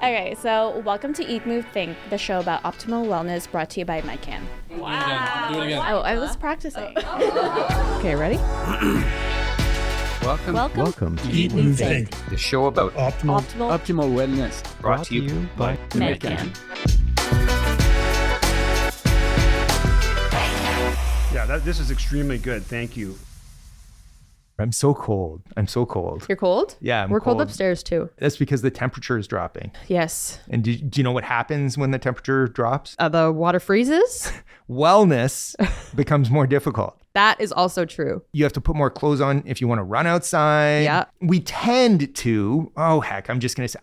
Okay, so welcome to Eat, Move, Think, the show about optimal wellness brought to you by Medcan. Wow. Do it again. Oh, I was practicing. Okay, ready? Welcome to Eat, Move, Think, the show about optimal wellness brought to you by Medcan. Yeah, this is extremely good. Thank you. I'm so cold. You're cold? Yeah, We're cold upstairs too. That's because the temperature is dropping. Yes. And do you know what happens when the temperature drops? The water freezes? Wellness becomes more difficult. That is also true. You have to put more clothes on if you want to run outside. Yeah. We tend to, I'm just going to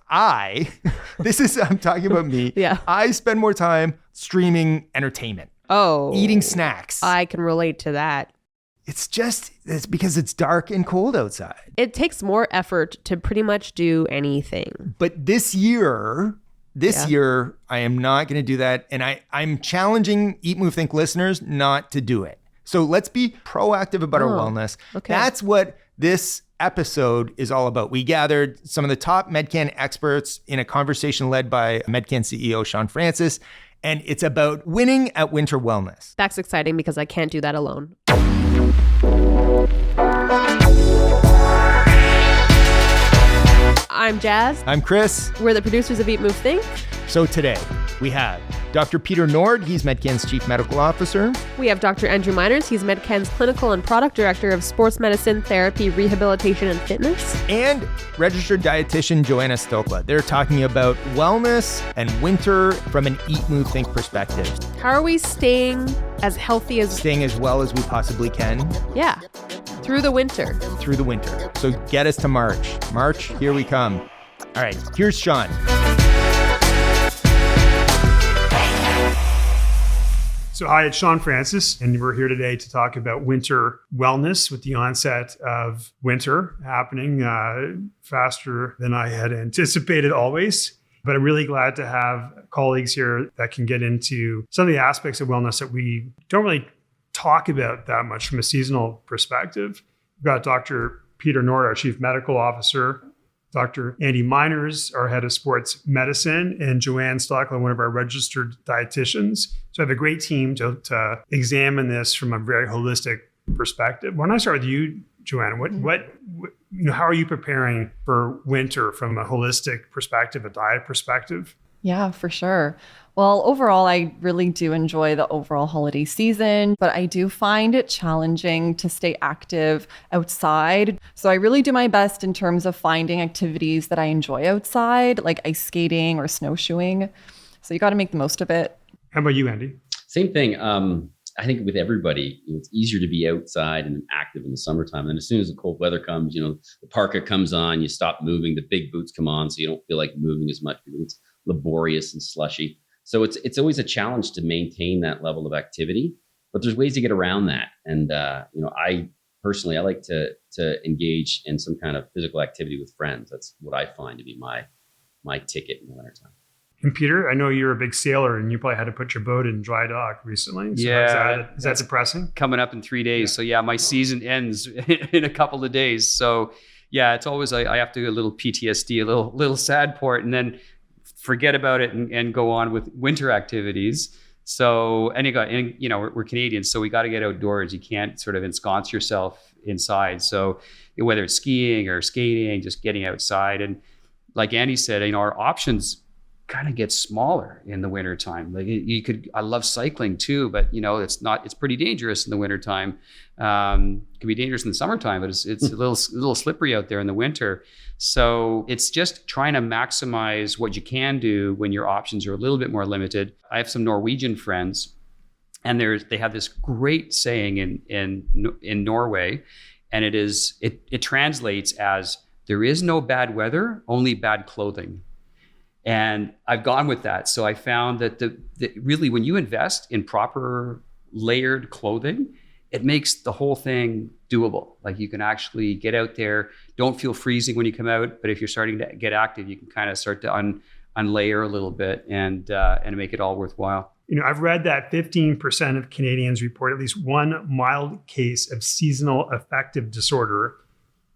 say, I'm talking about me. Yeah. I spend more time streaming entertainment. Oh. Eating snacks. I can relate to that. It's because it's dark and cold outside. It takes more effort to pretty much do anything. But this year, I am not going to do that. And I'm challenging Eat, Move, Think listeners not to do it. So let's be proactive about our wellness. Okay. That's what this episode is all about. We gathered some of the top Medcan experts in a conversation led by Medcan CEO Shaun Francis. And it's about winning at winter wellness. That's exciting because I can't do that alone. I'm Jazz. I'm Chris. We're the producers of Eat, Move, Think. So today we have Dr. Peter Nord. He's Medcan's Chief Medical Officer. We have Dr. Andrew Miners. He's Medcan's Clinical and Product Director of Sports Medicine, Therapy, Rehabilitation, and Fitness. And registered dietitian Joanna Stochla. They're talking about wellness and winter from an Eat, Move, Think perspective. How are we staying as healthy as... Staying as well as we possibly can. Yeah. Through the winter. So get us to March. March, here we come. All right, here's Shaun. So hi, it's Shaun Francis, and we're here today to talk about winter wellness with the onset of winter happening faster than I had anticipated always. But I'm really glad to have colleagues here that can get into some of the aspects of wellness that we don't really talk about that much from a seasonal perspective. We've got Dr. Peter Nord, our Chief Medical Officer, Dr. Andy Miners, our Head of Sports Medicine, and Joanna Stochla, one of our registered dietitians. So I have a great team to examine this from a very holistic perspective. Why don't I start with you, Joanna? How are you preparing for winter from a holistic perspective, a diet perspective? Yeah, for sure. Well, overall, I really do enjoy the overall holiday season, but I do find it challenging to stay active outside. So I really do my best in terms of finding activities that I enjoy outside, like ice skating or snowshoeing. So you got to make the most of it. How about you, Andy? Same thing. I think with everybody, it's easier to be outside and active in the summertime. And as soon as the cold weather comes, the parka comes on, you stop moving, the big boots come on, so you don't feel like moving as much because it's laborious and slushy. So it's always a challenge to maintain that level of activity, but there's ways to get around that. And I personally like to engage in some kind of physical activity with friends. That's what I find to be my ticket in the wintertime. And Peter, I know you're a big sailor and you probably had to put your boat in dry dock recently. So is that depressing? Coming up in 3 days. Yeah. So my season ends in a couple of days. So yeah, it's always, I have to do a little PTSD, a little sad port, and then forget about it and go on with winter activities. So, we're Canadians, so we got to get outdoors. You can't sort of ensconce yourself inside. So whether it's skiing or skating, just getting outside. And like Andy said, our options kind of get smaller in the wintertime. Like I love cycling too, but it's pretty dangerous in the wintertime. It can be dangerous in the summertime, but it's a little slippery out there in the winter. So it's just trying to maximize what you can do when your options are a little bit more limited. I have some Norwegian friends, and they have this great saying in Norway, and it translates as, there is no bad weather, only bad clothing. And I've gone with that. So I found that really when you invest in proper layered clothing, it makes the whole thing doable. Like you can actually get out there, don't feel freezing when you come out, but if you're starting to get active, you can kind of start to unlayer a little bit and make it all worthwhile. I've read that 15% of Canadians report at least one mild case of seasonal affective disorder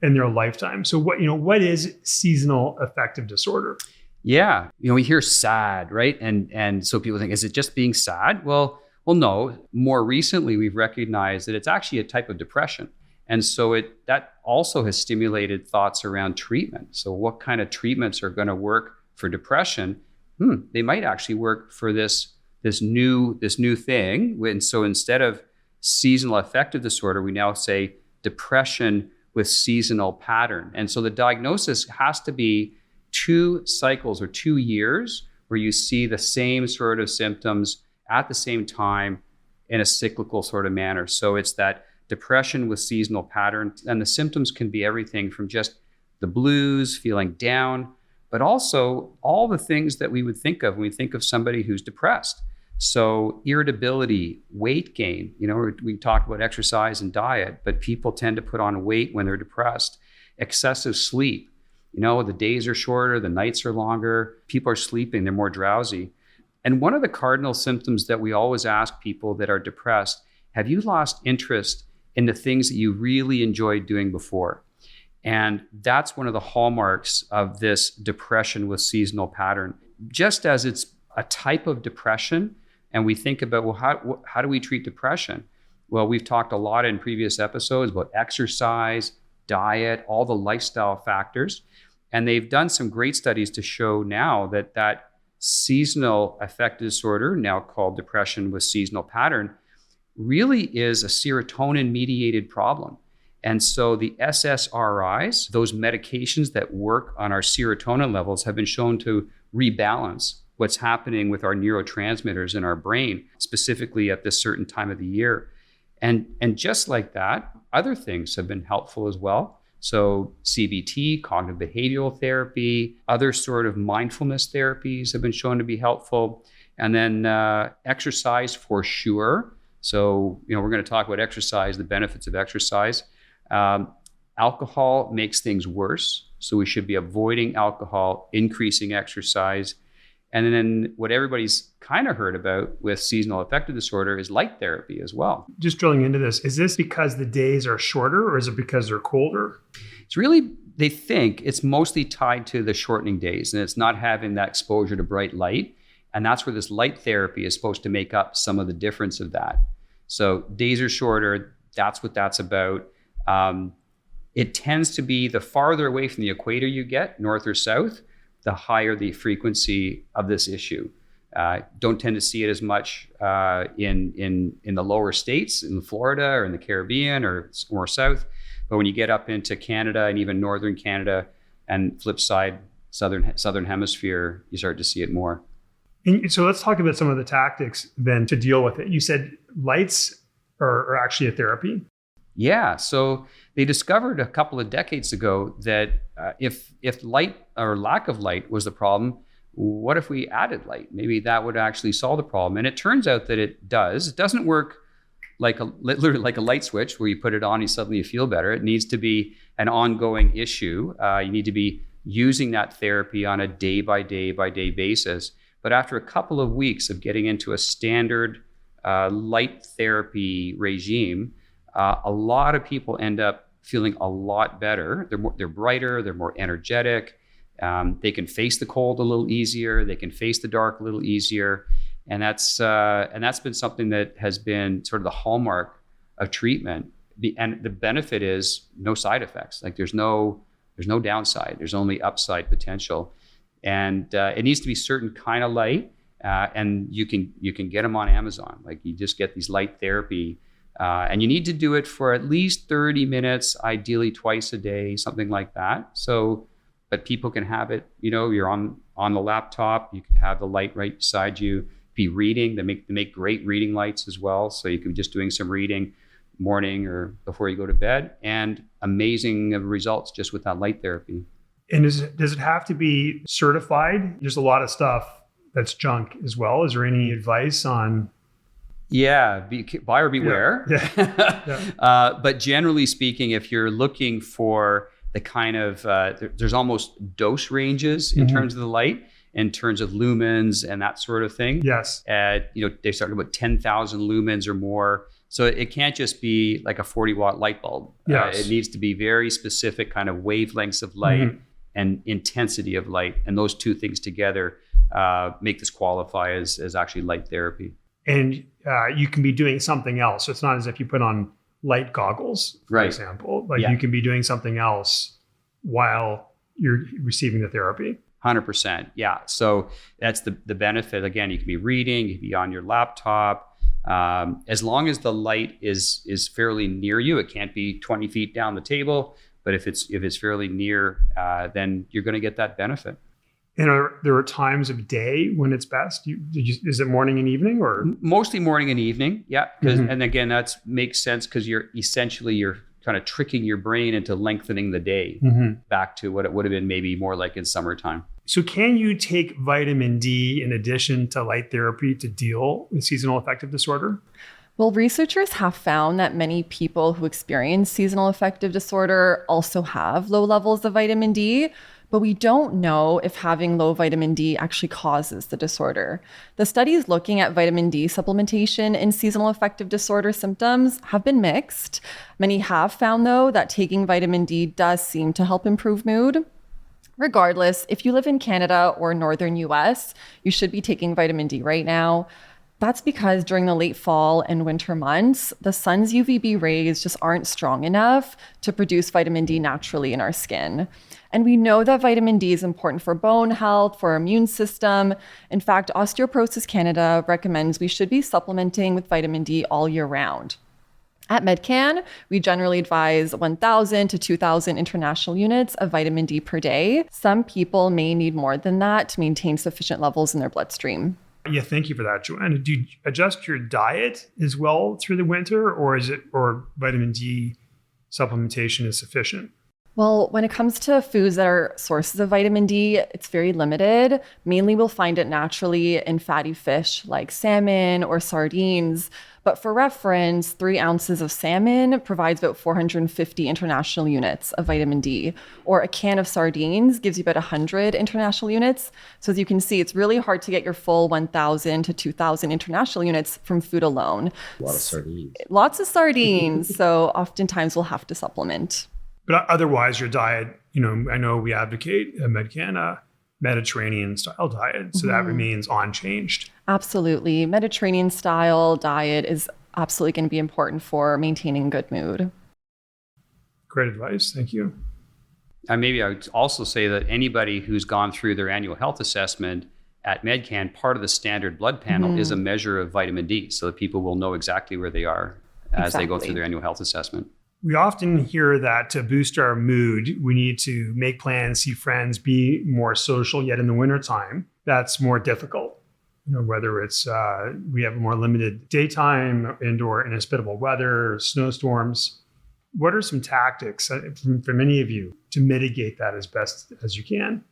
in their lifetime. So what is seasonal affective disorder? Yeah. We hear sad, right? And so people think, is it just being sad? Well, no. More recently, we've recognized that it's actually a type of depression. And so that also has stimulated thoughts around treatment. So what kind of treatments are going to work for depression? They might actually work for this new thing. And so instead of seasonal affective disorder, we now say depression with seasonal pattern. And so the diagnosis has to be 2 cycles or 2 years where you see the same sort of symptoms at the same time in a cyclical sort of manner. So it's that depression with seasonal pattern. And the symptoms can be everything from just the blues, feeling down, but also all the things that we would think of when we think of somebody who's depressed. So irritability, weight gain, we talk about exercise and diet, but people tend to put on weight when they're depressed. Excessive sleep, the days are shorter, the nights are longer, people are sleeping, they're more drowsy. And one of the cardinal symptoms that we always ask people that are depressed, have you lost interest in the things that you really enjoyed doing before? And that's one of the hallmarks of this depression with seasonal pattern. Just as it's a type of depression, and we think about, well, how do we treat depression? Well, we've talked a lot in previous episodes about exercise, diet, all the lifestyle factors. And they've done some great studies to show now that seasonal affective disorder, now called depression with seasonal pattern, really is a serotonin-mediated problem. And so the SSRIs, those medications that work on our serotonin levels, have been shown to rebalance what's happening with our neurotransmitters in our brain, specifically at this certain time of the year. And just like that, other things have been helpful as well. So CBT, cognitive behavioral therapy, other sort of mindfulness therapies have been shown to be helpful. And then exercise for sure. So, we're going to talk about exercise, the benefits of exercise. Alcohol makes things worse. So we should be avoiding alcohol, increasing exercise. And then what everybody's kind of heard about with seasonal affective disorder is light therapy as well. Just drilling into this, is this because the days are shorter or is it because they're colder? It's really, they think it's mostly tied to the shortening days, and it's not having that exposure to bright light. And that's where this light therapy is supposed to make up some of the difference of that. So days are shorter. That's what that's about. It tends to be the farther away from the equator you get, north or south, the higher the frequency of this issue. Don't tend to see it as much in the lower states, in Florida or in the Caribbean or more south. But when you get up into Canada and even northern Canada and flip side, southern hemisphere, you start to see it more. And so let's talk about some of the tactics then to deal with it. You said lights are actually a therapy. Yeah, so they discovered a couple of decades ago that if light or lack of light was the problem, what if we added light? Maybe that would actually solve the problem. And it turns out that it does. It doesn't work literally like a light switch where you put it on and suddenly you feel better. It needs to be an ongoing issue. You need to be using that therapy on a day by day basis. But after a couple of weeks of getting into a standard light therapy regime, a lot of people end up feeling a lot better. They're brighter, they're more energetic. They can face the cold a little easier. They can face the dark a little easier. And that's been something that has been sort of the hallmark of treatment. And the benefit is no side effects. Like there's no downside. There's only upside potential. And it needs to be certain kind of light. And you can get them on Amazon. Like you just get these light therapy. And you need to do it for at least 30 minutes, ideally twice a day, something like that. So, but people can have it, you're on the laptop, you can have the light right beside you, be reading. They make great reading lights as well. So you could be just doing some reading morning or before you go to bed, and amazing results just with that light therapy. And does it have to be certified? There's a lot of stuff that's junk as well. Is there any advice on? Yeah, buyer beware. Yeah. But generally speaking, if you're looking for the kind of, there's almost dose ranges in terms of the light, in terms of lumens and that sort of thing. Yes. They start about 10,000 lumens or more. So it can't just be like a 40 watt light bulb. Yes. It needs to be very specific kind of wavelengths of light. and intensity of light. And those two things together make this qualify as actually light therapy. And you can be doing something else. So it's not as if you put on light goggles, for Right. example. Like Yeah. you can be doing something else while you're receiving the therapy. 100%. Yeah. So that's the benefit. Again, you can be reading, you can be on your laptop. As long as the light is fairly near you, it can't be 20 feet down the table, but if it's fairly near, then you're going to get that benefit. And there are times of day when it's best? Is it morning and evening or? Mostly morning and evening. Yeah. Mhm. And again, that makes sense because you're kind of tricking your brain into lengthening the day back to what it would have been maybe more like in summertime. So can you take vitamin D in addition to light therapy to deal with seasonal affective disorder? Well, researchers have found that many people who experience seasonal affective disorder also have low levels of vitamin D, but we don't know if having low vitamin D actually causes the disorder. The studies looking at vitamin D supplementation in seasonal affective disorder symptoms have been mixed. Many have found, though, that taking vitamin D does seem to help improve mood. Regardless, if you live in Canada or northern US, you should be taking vitamin D right now. That's because during the late fall and winter months, the sun's UVB rays just aren't strong enough to produce vitamin D naturally in our skin. And we know that vitamin D is important for bone health, for our immune system. In fact, Osteoporosis Canada recommends we should be supplementing with vitamin D all year round. At Medcan, we generally advise 1,000 to 2,000 international units of vitamin D per day. Some people may need more than that to maintain sufficient levels in their bloodstream. Yeah, thank you for that, Joanna. Do you adjust your diet as well through the winter, or vitamin D supplementation is sufficient? Well, when it comes to foods that are sources of vitamin D, it's very limited. Mainly we'll find it naturally in fatty fish like salmon or sardines. But for reference, 3 ounces of salmon provides about 450 international units of vitamin D, or a can of sardines gives you about 100 international units. So as you can see, it's really hard to get your full 1,000 to 2,000 international units from food alone. A lot of sardines. Lots of sardines. So oftentimes we'll have to supplement. But otherwise, your diet, I know we advocate a Mediterranean style diet, so that remains unchanged. Absolutely. Mediterranean style diet is absolutely going to be important for maintaining good mood. Great advice. Thank you. And maybe I would also say that anybody who's gone through their annual health assessment at Medcan, part of the standard blood panel is a measure of vitamin D, so that people will know exactly where they are as they go through their annual health assessment. We often hear that to boost our mood, we need to make plans, see friends, be more social, yet in the wintertime, that's more difficult. Whether it's we have more limited daytime and/or inhospitable weather, snowstorms. What are some tactics for many of you to mitigate that as best as you can?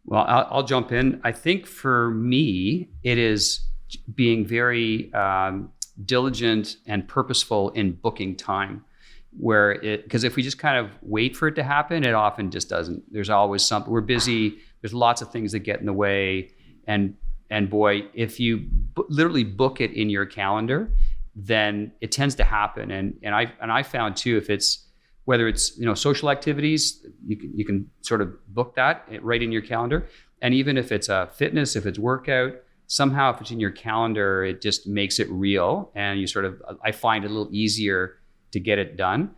Well, I'll jump in. I think for me, it is being very diligent and purposeful in booking time. Because if we just kind of wait for it to happen, it often just doesn't. There's always something. We're busy. There's lots of things that get in the way. And boy, if you literally book it in your calendar, then it tends to happen. And I found too, if it's whether it's social activities, you can sort of book that right in your calendar. And even if it's a fitness, if it's workout, somehow if it's in your calendar, it just makes it real. And I find it a little easier to get it done.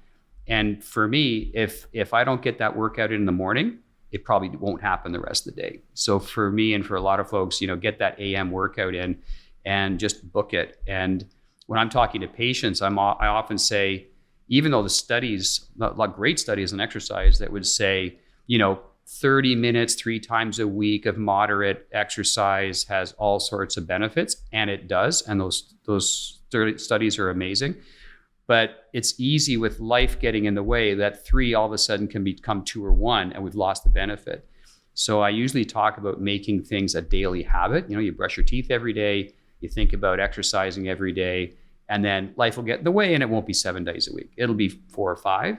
And for me, if I don't get that workout in the morning, it probably won't happen the rest of the day. So for me and for a lot of folks, get that AM workout in and just book it. And when I'm talking to patients, I often say, even though the studies, like great studies on exercise that would say, 30 minutes 3 times a week of moderate exercise has all sorts of benefits, and it does. And those studies are amazing. But it's easy with life getting in the way that 3 all of a sudden can become 2 or 1, and we've lost the benefit. So I usually talk about making things a daily habit. You brush your teeth every day, you think about exercising every day, and then life will get in the way, and it won't be 7 days a week. It'll be 4 or 5.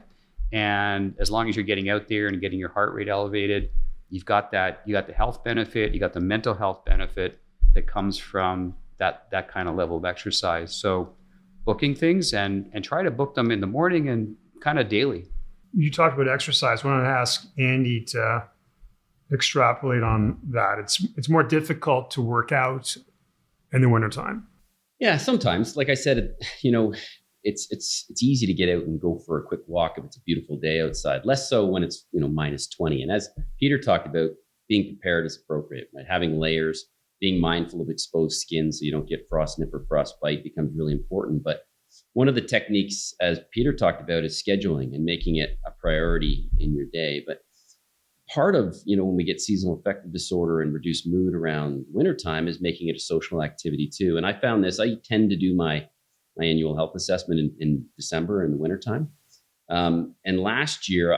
And as long as you're getting out there and getting your heart rate elevated, you got the health benefit, you got the mental health benefit that comes from that kind of level of exercise. So booking things and try to book them in the morning and kind of daily. You talked about exercise. I want to ask Andy to extrapolate on that? It's more difficult to work out in the wintertime. Yeah, sometimes. Like I said, it's easy to get out and go for a quick walk if it's a beautiful day outside. Less so when it's minus 20. And as Peter talked about, being prepared is appropriate, right? Having layers, being mindful of exposed skin so you don't get frost nip or frostbite becomes really important. But one of the techniques, as Peter talked about, is scheduling and making it a priority in your day. But part of, when we get seasonal affective disorder and reduced mood around wintertime is making it a social activity too. And I found this, I tend to do my annual health assessment in December in the wintertime. And last year,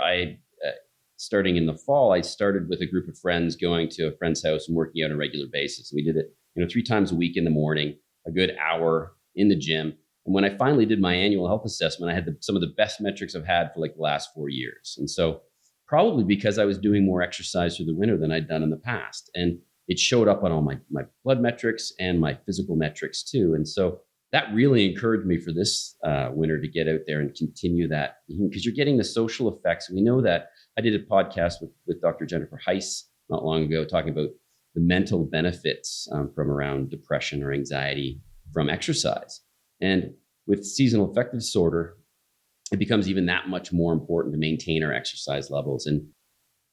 starting in the fall, I started with a group of friends going to a friend's house and working out on a regular basis. We did it, 3 times a week in the morning, a good hour in the gym. And when I finally did my annual health assessment, I had some of the best metrics I've had for like the last 4 years. And so probably because I was doing more exercise through the winter than I'd done in the past. And it showed up on all my blood metrics and my physical metrics too. And so that really encouraged me for this winter to get out there and continue that, because you're getting the social effects. We know that. I did a podcast with Dr. Jennifer Heiss not long ago talking about the mental benefits from around depression or anxiety from exercise. And with seasonal affective disorder, it becomes even that much more important to maintain our exercise levels. And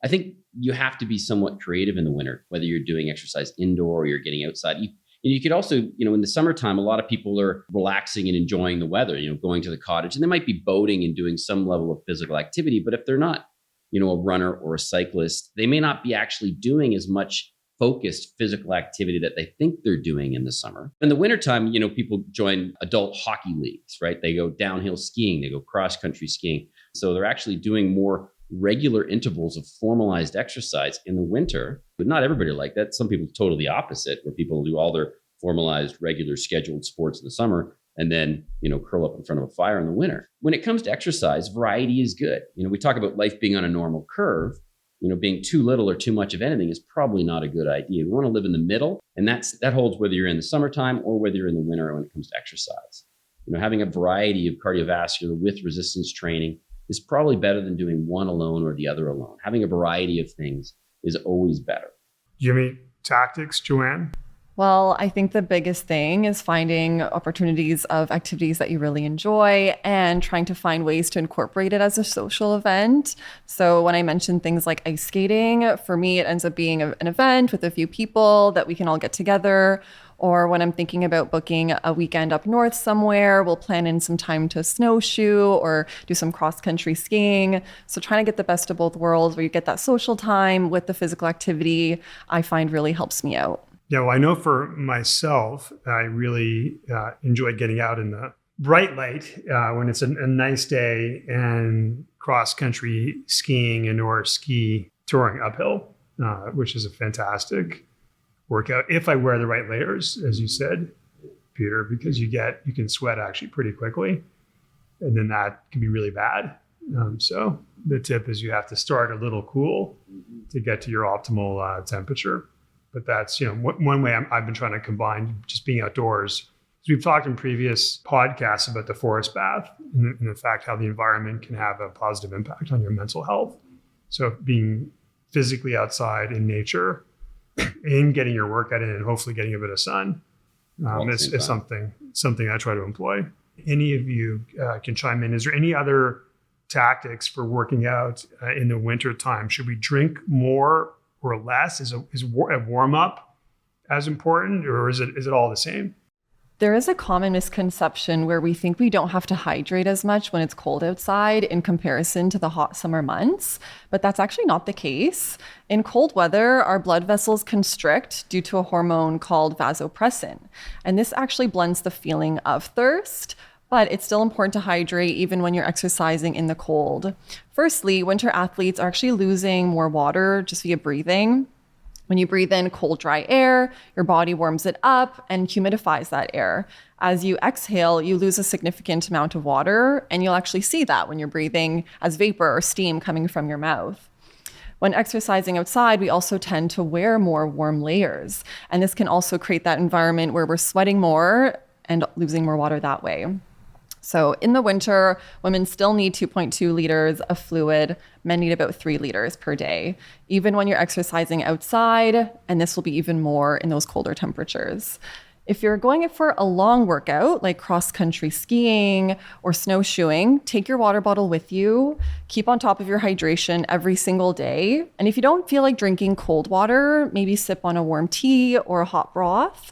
I think you have to be somewhat creative in the winter, whether you're doing exercise indoor or you're getting outside. You could also, in the summertime, a lot of people are relaxing and enjoying the weather, going to the cottage, and they might be boating and doing some level of physical activity. But if they're not, a runner or a cyclist, they may not be actually doing as much focused physical activity that they think they're doing in the summer. In the wintertime, people join adult hockey leagues, right? They go downhill skiing, they go cross-country skiing. So they're actually doing more regular intervals of formalized exercise in the winter. But not everybody like that. Some people totally opposite, where people do all their formalized, regular, scheduled sports in the summer and then, curl up in front of a fire in the winter. When it comes to exercise, variety is good. We talk about life being on a normal curve. Being too little or too much of anything is probably not a good idea. We want to live in the middle, and that holds whether you're in the summertime or whether you're in the winter when it comes to exercise. Having a variety of cardiovascular with resistance training is probably better than doing one alone or the other alone. Having a variety of things is always better. Do you have any tactics, Joanne? Well, I think the biggest thing is finding opportunities of activities that you really enjoy and trying to find ways to incorporate it as a social event. So when I mentioned things like ice skating, for me, it ends up being an event with a few people that we can all get together. Or when I'm thinking about booking a weekend up north somewhere, we'll plan in some time to snowshoe or do some cross-country skiing. So trying to get the best of both worlds, where you get that social time with the physical activity, I find really helps me out. Yeah, well, I know for myself, I really enjoy getting out in the bright light when it's a nice day and cross-country skiing and or ski touring uphill, which is a fantastic workout if I wear the right layers, as you said, Peter, because you can sweat actually pretty quickly, and then that can be really bad. So the tip is you have to start a little cool to get to your optimal temperature. But that's one way I've been trying to combine just being outdoors. We've talked in previous podcasts about the forest bath and the fact how the environment can have a positive impact on your mental health. So being physically outside in nature and getting your workout in and hopefully getting a bit of sun is something I try to employ. Any of you can chime in. Is there any other tactics for working out in the winter time? Should we drink more or less? Is a warm up as important, or is it all the same? There is a common misconception where we think we don't have to hydrate as much when it's cold outside in comparison to the hot summer months, but that's actually not the case. In cold weather, our blood vessels constrict due to a hormone called vasopressin, and this actually blunts the feeling of thirst. But it's still important to hydrate even when you're exercising in the cold. Firstly, winter athletes are actually losing more water just via breathing. When you breathe in cold, dry air, your body warms it up and humidifies that air. As you exhale, you lose a significant amount of water, and you'll actually see that when you're breathing as vapor or steam coming from your mouth. When exercising outside, we also tend to wear more warm layers, and this can also create that environment where we're sweating more and losing more water that way. So in the winter, women still need 2.2 liters of fluid. Men need about 3 liters per day, even when you're exercising outside. And this will be even more in those colder temperatures. If you're going for a long workout, like cross-country skiing or snowshoeing, take your water bottle with you. Keep on top of your hydration every single day. And if you don't feel like drinking cold water, maybe sip on a warm tea or a hot broth.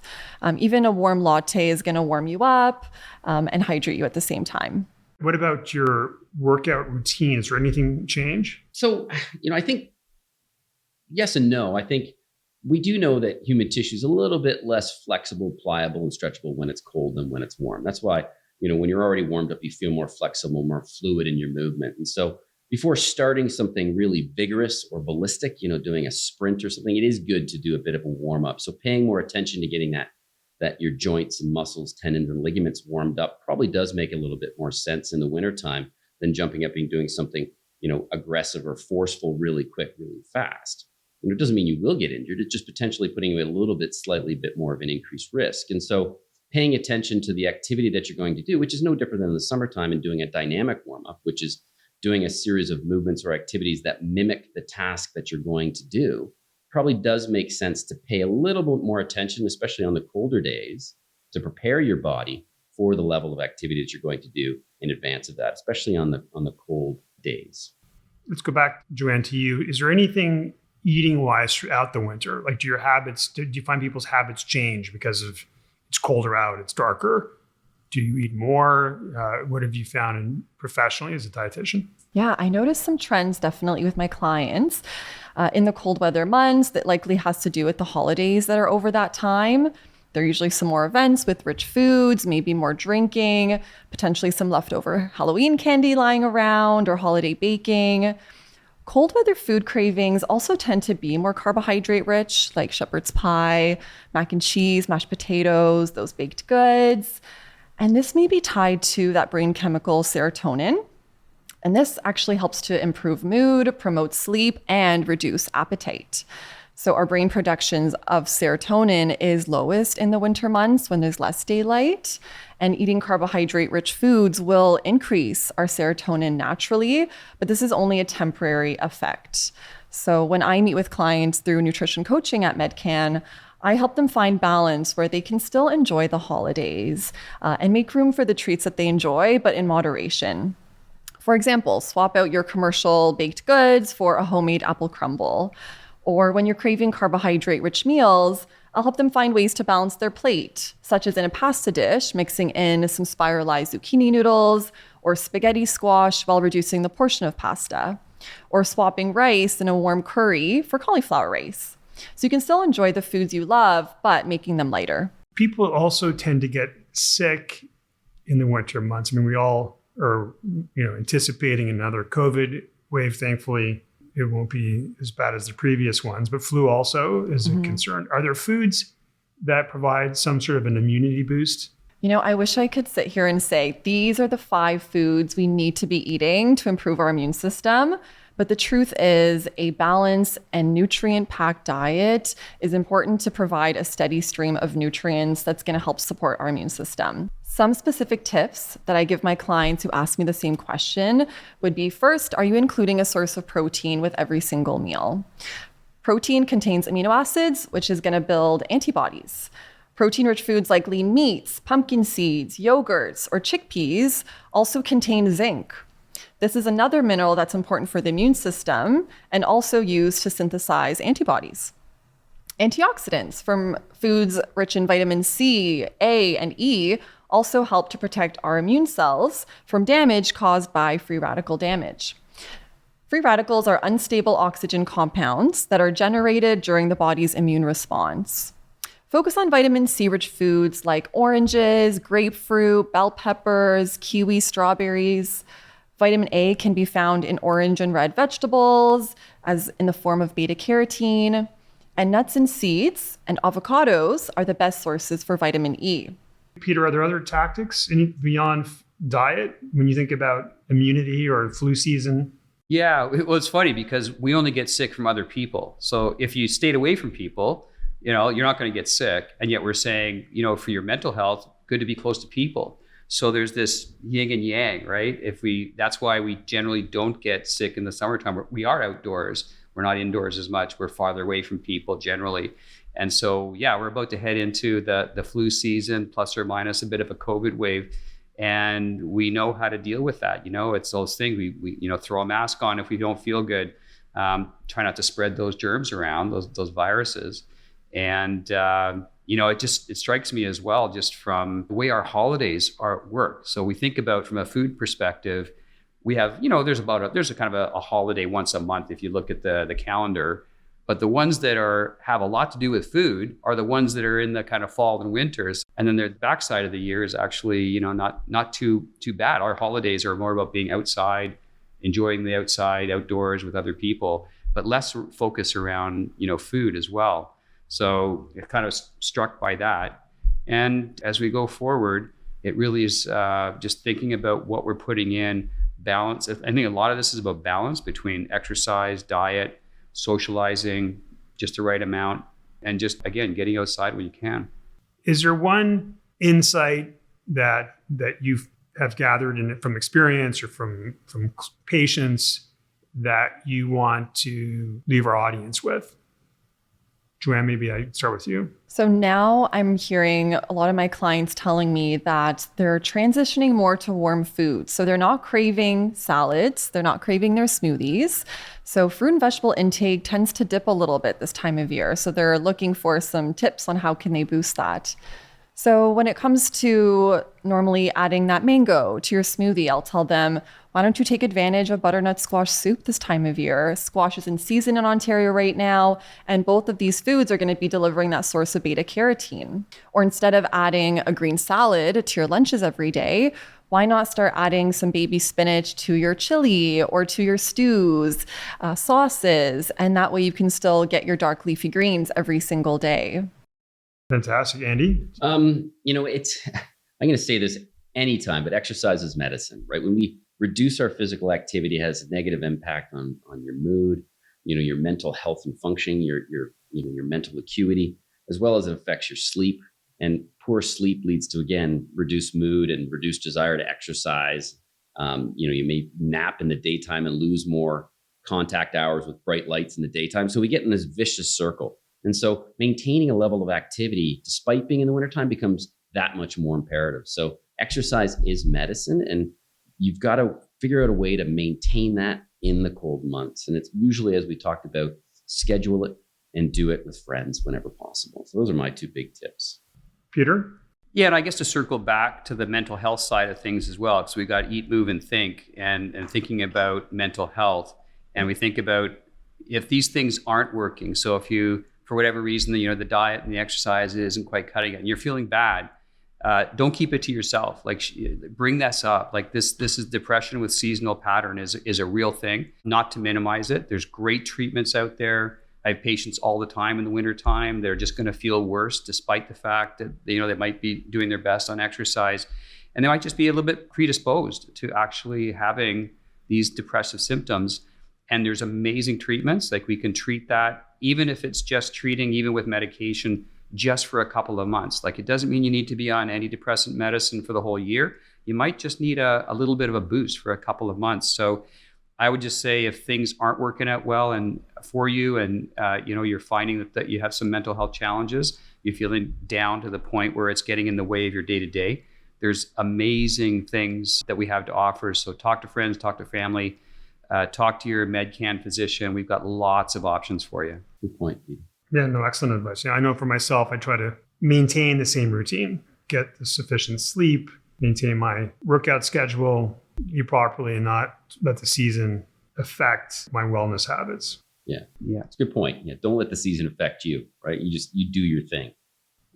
Even a warm latte is going to warm you up and hydrate you at the same time. What about your workout routine? Is there anything change? So, I think yes and no. I think we do know that human tissue is a little bit less flexible, pliable, and stretchable when it's cold than when it's warm. That's why, when you're already warmed up, you feel more flexible, more fluid in your movement. And so before starting something really vigorous or ballistic, doing a sprint or something, it is good to do a bit of a warm up. So paying more attention to getting that your joints and muscles, tendons, and ligaments warmed up probably does make a little bit more sense in the wintertime than jumping up and doing something, aggressive or forceful really quick, really fast. It doesn't mean you will get injured. It's just potentially putting you at a little bit, slightly bit more of an increased risk. And so paying attention to the activity that you're going to do, which is no different than in the summertime, and doing a dynamic warm-up, which is doing a series of movements or activities that mimic the task that you're going to do, probably does make sense to pay a little bit more attention, especially on the colder days, to prepare your body for the level of activity that you're going to do in advance of that, especially on the cold days. Let's go back, Joanne, to you. Is there anything eating wise throughout the winter? Like, do you find people's habits change because of it's colder out, it's darker? Do you eat more? What have you found professionally as a dietitian? Yeah, I noticed some trends definitely with my clients in the cold weather months. That likely has to do with the holidays that are over that time. There are usually some more events with rich foods, maybe more drinking, potentially some leftover Halloween candy lying around or holiday baking. Cold weather food cravings also tend to be more carbohydrate rich, like shepherd's pie, mac and cheese, mashed potatoes, those baked goods. And this may be tied to that brain chemical serotonin. And this actually helps to improve mood, promote sleep, and reduce appetite. So our brain productions of serotonin is lowest in the winter months when there's less daylight. And eating carbohydrate-rich foods will increase our serotonin naturally, but this is only a temporary effect. So when I meet with clients through nutrition coaching at Medcan, I help them find balance where they can still enjoy the holidays and make room for the treats that they enjoy, but in moderation. For example, swap out your commercial baked goods for a homemade apple crumble. Or when you're craving carbohydrate-rich meals, I'll help them find ways to balance their plate, such as in a pasta dish, mixing in some spiralized zucchini noodles or spaghetti squash while reducing the portion of pasta, or swapping rice in a warm curry for cauliflower rice. So you can still enjoy the foods you love, but making them lighter. People also tend to get sick in the winter months. I mean, we all are, anticipating another COVID wave. Thankfully, it won't be as bad as the previous ones, but flu also is a concern. Are there foods that provide some sort of an immunity boost? I wish I could sit here and say, these are the 5 foods we need to be eating to improve our immune system. But the truth is, a balanced and nutrient-packed diet is important to provide a steady stream of nutrients that's going to help support our immune system. Some specific tips that I give my clients who ask me the same question would be, first, are you including a source of protein with every single meal? Protein contains amino acids, which is going to build antibodies. Protein-rich foods like lean meats, pumpkin seeds, yogurts, or chickpeas also contain zinc. This is another mineral that's important for the immune system and also used to synthesize antibodies. Antioxidants from foods rich in vitamin C, A, and E also help to protect our immune cells from damage caused by free radical damage. Free radicals are unstable oxygen compounds that are generated during the body's immune response. Focus on vitamin C-rich foods like oranges, grapefruit, bell peppers, kiwi, strawberries. Vitamin A can be found in orange and red vegetables, as in the form of beta-carotene. And nuts and seeds and avocados are the best sources for vitamin E. Peter, are there other tactics beyond diet when you think about immunity or flu season? Yeah, well, it's funny because we only get sick from other people. So if you stayed away from people, you're not going to get sick. And yet we're saying, for your mental health, good to be close to people. So there's this yin and yang, right? That's why we generally don't get sick in the summertime. We are outdoors. We're not indoors as much. We're farther away from people generally. And so, yeah, we're about to head into the flu season, plus or minus a bit of a COVID wave. And we know how to deal with that. It's those things we throw a mask on if we don't feel good. Try not to spread those germs around, those viruses. And, it strikes me as well, just from the way our holidays work. So we think about from a food perspective, we have, there's a kind of a holiday once a month if you look at the calendar. But the ones that have a lot to do with food are the ones that are in the kind of fall and winters. And then the backside of the year is actually, not too bad. Our holidays are more about being outside, enjoying the outside, outdoors with other people, but less focus around, food as well. So it kind of struck by that. And as we go forward, it really is just thinking about what we're putting in, balance. I think a lot of this is about balance between exercise, diet, socializing, just the right amount, and just, again, getting outside when you can. Is there one insight that you have gathered from experience or from patients that you want to leave our audience with? Joanne, maybe I start with you. So now I'm hearing a lot of my clients telling me that they're transitioning more to warm foods. So they're not craving salads, they're not craving their smoothies. So fruit and vegetable intake tends to dip a little bit this time of year. So they're looking for some tips on how can they boost that. So when it comes to normally adding that mango to your smoothie, I'll tell them, why don't you take advantage of butternut squash soup this time of year? Squash is in season in Ontario right now, and both of these foods are going to be delivering that source of beta carotene. Or instead of adding a green salad to your lunches every day, why not start adding some baby spinach to your chili or to your stews, sauces, and that way you can still get your dark leafy greens every single day. Fantastic. Andy? I'm going to say this anytime, but exercise is medicine, right? When we reduce our physical activity, it has a negative impact on your mood, your mental health and functioning, your mental acuity, as well as it affects your sleep. And poor sleep leads to, again, reduced mood and reduced desire to exercise. You may nap in the daytime and lose more contact hours with bright lights in the daytime. So we get in this vicious circle. And so maintaining a level of activity, despite being in the wintertime, becomes that much more imperative. So exercise is medicine, and you've got to figure out a way to maintain that in the cold months. And it's usually, as we talked about, schedule it and do it with friends whenever possible. So those are my two big tips. Peter? Yeah, and I guess to circle back to the mental health side of things as well, because we got eat, move, and think, and thinking about mental health. And we think about if these things aren't working. So if you, for whatever reason, the diet and the exercise isn't quite cutting it, and you're feeling bad, don't keep it to yourself. Like, bring this up. Like this is depression with seasonal pattern is a real thing. Not to minimize it. There's great treatments out there. I have patients all the time in the wintertime. They're just going to feel worse despite the fact that they might be doing their best on exercise, and they might just be a little bit predisposed to actually having these depressive symptoms. And there's amazing treatments. Like, we can treat that even if it's just treating, even with medication, just for a couple of months. Like, it doesn't mean you need to be on antidepressant medicine for the whole year. You might just need a little bit of a boost for a couple of months. So I would just say, if things aren't working out well and for you, and you're finding that you have some mental health challenges, you're feeling down to the point where it's getting in the way of your day-to-day, there's amazing things that we have to offer. So talk to friends, talk to family, talk to your Medcan physician. We've got lots of options for you. Good point, Peter. Yeah, no, excellent advice. Yeah, I know for myself, I try to maintain the same routine, get the sufficient sleep, maintain my workout schedule, eat properly, and not let the season affect my wellness habits. Yeah. It's a good point. Yeah. Don't let the season affect you, right? You do your thing.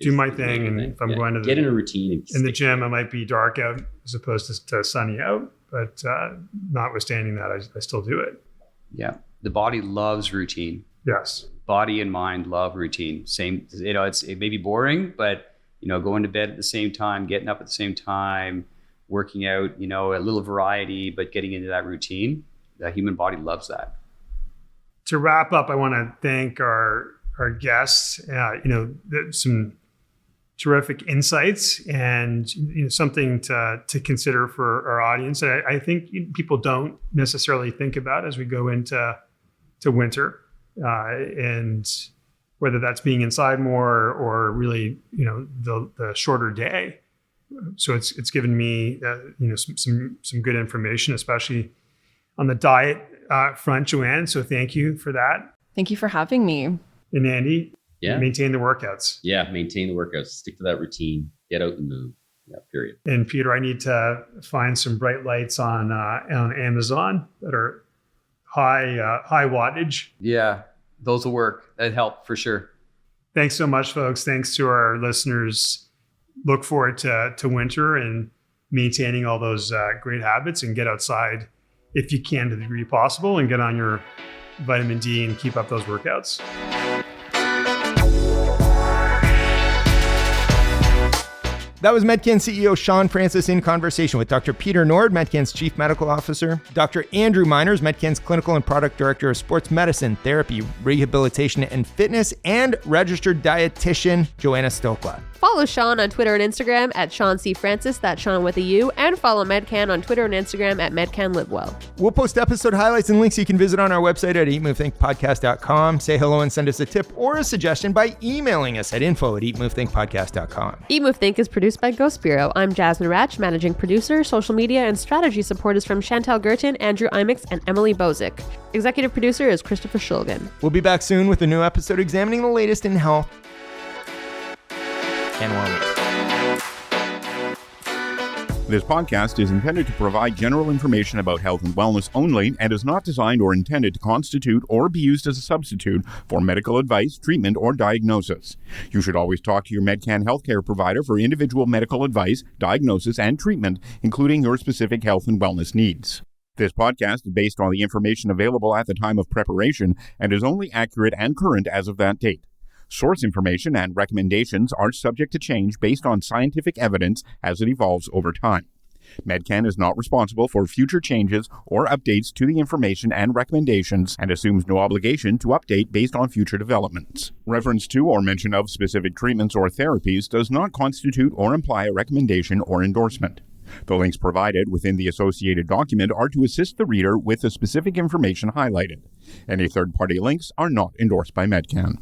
Do my thing. And if I'm going to get in a routine. In the gym, it might be dark out as opposed to sunny out. But notwithstanding that, I still do it. Yeah. The body loves routine. Yes. Body and mind love routine. Same, it may be boring, but, going to bed at the same time, getting up at the same time, working out, a little variety, but getting into that routine. The human body loves that. To wrap up, I want to thank our guests. Some terrific insights and something to consider for our audience. I think people don't necessarily think about as we go into winter, and whether that's being inside more or really the shorter day. So it's given me some good information, especially on the diet front, Joanne. So thank you for that. Thank you for having me. And Andy, Yeah. maintain the workouts. Yeah, maintain the workouts. Stick to that routine. Get out and move. Yeah, period. And Peter, I need to find some bright lights on Amazon that are high wattage. Yeah, those will work. That help for sure. Thanks so much, folks. Thanks to our listeners. Look forward to winter and maintaining all those great habits, and get outside if you can to the degree possible, and get on your vitamin D and keep up those workouts. That was Medcan CEO Shaun Francis in conversation with Dr. Peter Nord, Medcan's Chief Medical Officer, Dr. Andrew Miners, Medcan's Clinical and Product Director of Sports Medicine, Therapy, Rehabilitation, and Fitness, and registered dietitian Joanna Stochla. Follow Shaun on Twitter and Instagram at Shaun C. Francis, that's Shaun with a U, and follow Medcan on Twitter and Instagram at MedcanLiveWell. We'll post episode highlights and links you can visit on our website at eatmovethinkpodcast.com. Say hello and send us a tip or a suggestion by emailing us at info@eatmovethinkpodcast.com. Eat Move Think is produced by Ghost Bureau. I'm Jasmine Ratch, managing producer. Social media and strategy support is from Chantal Gertin, Andrew Imix, and Emily Bozick. Executive producer is Christopher Shulgin. We'll be back soon with a new episode examining the latest in health and wellness. This podcast is intended to provide general information about health and wellness only, and is not designed or intended to constitute or be used as a substitute for medical advice, treatment, or diagnosis. You should always talk to your Medcan healthcare provider for individual medical advice, diagnosis, and treatment, including your specific health and wellness needs. This podcast is based on the information available at the time of preparation and is only accurate and current as of that date. Source information and recommendations are subject to change based on scientific evidence as it evolves over time. Medcan is not responsible for future changes or updates to the information and recommendations, and assumes no obligation to update based on future developments. Reference to or mention of specific treatments or therapies does not constitute or imply a recommendation or endorsement. The links provided within the associated document are to assist the reader with the specific information highlighted. Any third-party links are not endorsed by Medcan.